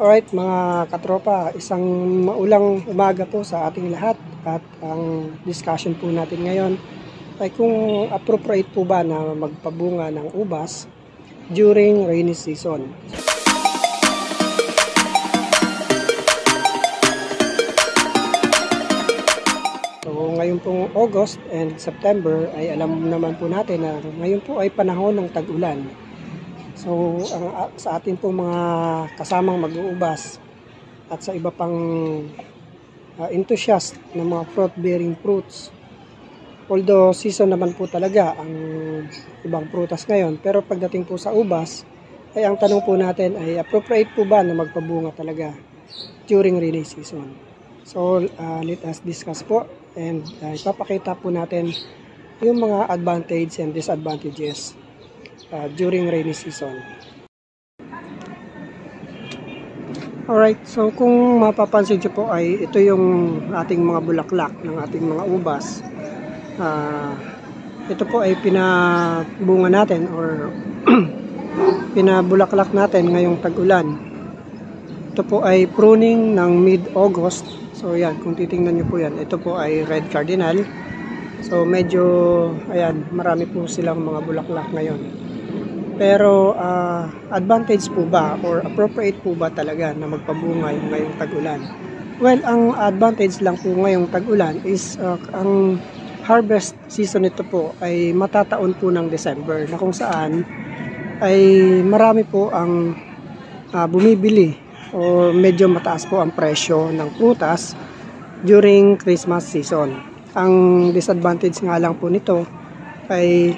Alright mga katropa, isang maulang umaga po sa ating lahat at ang discussion po natin ngayon ay kung appropriate po ba na magpabunga ng ubas during rainy season. So ngayon pong August and September ay alam naman po natin na ngayon po ay panahon ng tag-ulan. So, sa atin pong mga kasamang mag-uubas at sa iba pang enthusiast ng mga fruit-bearing fruits, although season naman po talaga ang ibang prutas ngayon, pero pagdating po sa ubas, ay ang tanong po natin ay appropriate po ba na magpabunga talaga during rainy season? So, let us discuss po and ipapakita po natin yung mga advantage and disadvantages during rainy season. Alright, so kung mapapansin nyo po ay ito yung ating mga bulaklak ng ating mga ubas. Ito po ay pinabunga natin or pinabulaklak natin ngayong tag-ulan. Ito po ay pruning ng mid-August. So yan, kung titingnan nyo po yan, ito po ay red cardinal. So medyo, ayan, marami po silang mga bulaklak ngayon. Pero advantage po ba or appropriate po ba talaga na magpabunga yung ngayong tag-ulan? Well, ang advantage lang po ngayong tag-ulan is ang harvest season nito po ay matataon po ng December, na kung saan ay marami po ang bumibili o medyo mataas po ang presyo ng prutas during Christmas season. Ang disadvantage nga lang po nito ay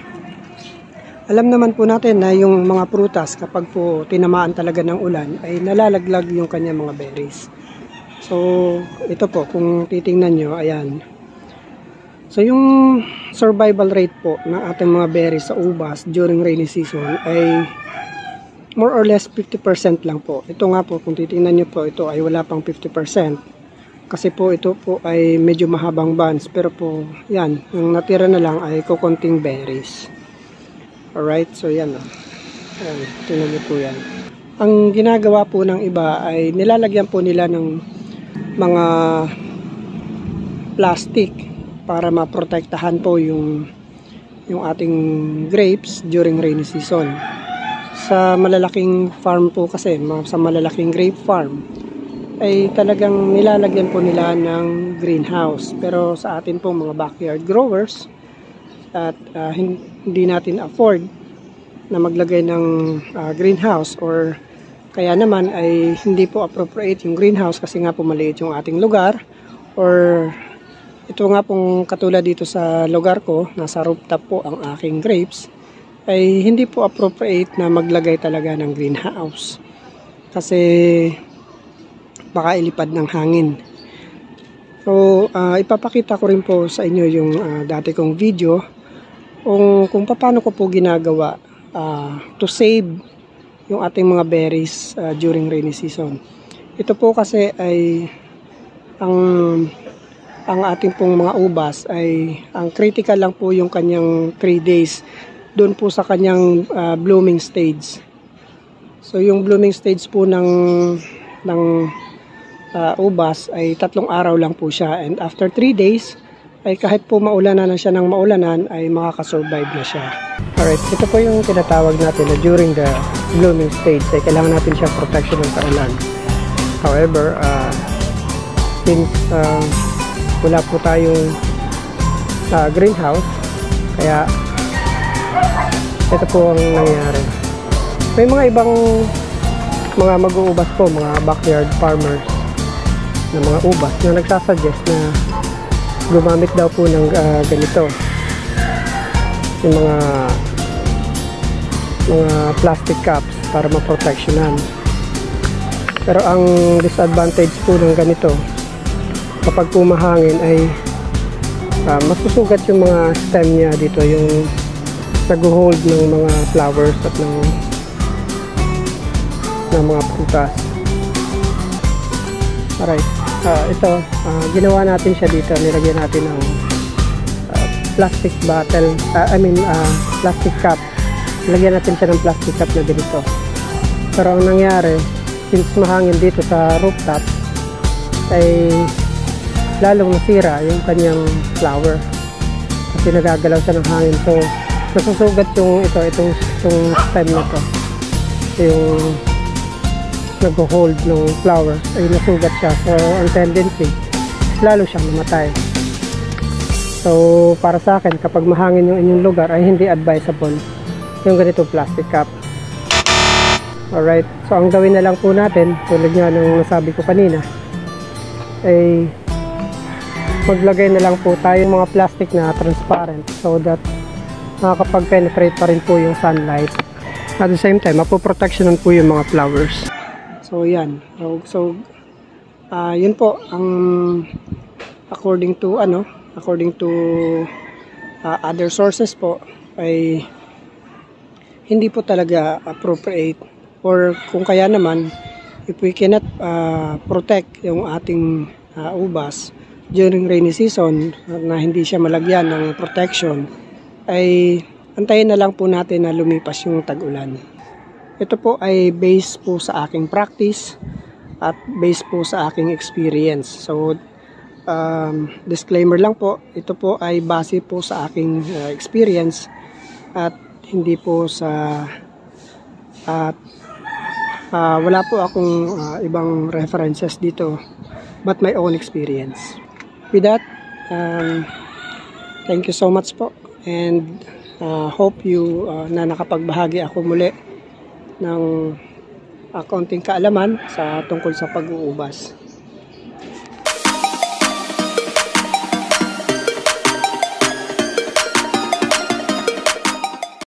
alam naman po natin na yung mga prutas kapag po tinamaan talaga ng ulan ay nalalaglag yung kanyang mga berries. So ito po kung titingnan nyo, ayan. So yung survival rate po ng ating mga berries sa ubas during rainy season ay more or less 50% lang po. Ito nga po kung titingnan nyo po, ito ay wala pang 50%. Kasi po ito po ay medyo mahabang buds, pero po yan, yung natira na lang ay kukunting berries. Alright, so yan o. Ayan, tingnan niyo po yan. Ang ginagawa po ng iba ay nilalagyan po nila ng mga plastic para maprotektahan po yung ating grapes during rainy season. Sa malalaking farm po kasi, sa malalaking grape farm, ay talagang nilalagyan po nila ng greenhouse. Pero sa atin po mga backyard growers, at hindi natin afford na maglagay ng greenhouse, or kaya naman ay hindi po appropriate yung greenhouse kasi nga po maliit yung ating lugar, or ito nga pong katulad dito sa lugar ko, nasa rooftop po ang aking grapes, ay hindi po appropriate na maglagay talaga ng greenhouse kasi baka ilipad ng hangin. So ipapakita ko rin po sa inyo yung dati kong video kung paano ko po ginagawa to save yung ating mga berries during rainy season. Ito po kasi ay ang ating pong mga ubas ay ang critical lang po yung kanyang 3 days doon po sa kanyang blooming stage. So yung blooming stage po ng ubas ay 3 araw lang po siya, and after 3 days ay kahit po maulanan na siya ng maulanan ay makakasurvive na siya. Alright, ito po yung tinatawag natin na during the blooming stage ay kailangan natin siyang protection ng kaulan. However, since wala po tayong greenhouse, kaya ito po ang nangyari. May mga ibang mga mag-uubas po, mga backyard farmers na mga ubas na nagsasuggest na gumamit daw po ng ganito, yung mga plastic caps para maproteksyonan. Pero ang disadvantage po ng ganito, kapag pumahangin ay masusugat yung mga stem niya dito, yung nag-hold ng mga flowers at ng mga prutas. Alright, ito ginawa natin siya dito, nilagyan natin ng plastic bottle, plastic cup. Lagyan natin siya ng plastic cup na ganito. Pero ang nangyari, since mahangin dito sa rooftop ay lalong nasira yung kanyang flower kasi nagagalaw siya ng hangin. So nasusugat yung itong stem na to, yung nag-hold ng flower ay nasugat siya. So ang tendency lalo siyang mamatay. So para sa akin, kapag mahangin yung inyong lugar ay hindi advisable yung ganito plastic cup. Alright, so ang gawin na lang po natin, tulad nga nung nasabi ko kanina, ay maglagay na lang po tayo ng mga plastic na transparent so that makakapag-penetrate pa rin po yung sunlight. At the same time, mapoprotectionan po yung mga flowers. So yan. So yun po ang according to other sources po ay hindi po talaga appropriate, or kung kaya naman, if we cannot protect yung ating ubas during rainy season na hindi siya malagyan ng protection, ay antayin na lang po natin na lumipas yung tag-ulan. Ito po ay based po sa aking practice at based po sa aking experience. So disclaimer lang po, ito po ay base po sa aking experience at hindi po sa wala po akong ibang references dito, but my own experience. With that, thank you so much po, and hope you na nakapagbahagi ako muli ng kaunting kaalaman sa tungkol sa pag-uubas.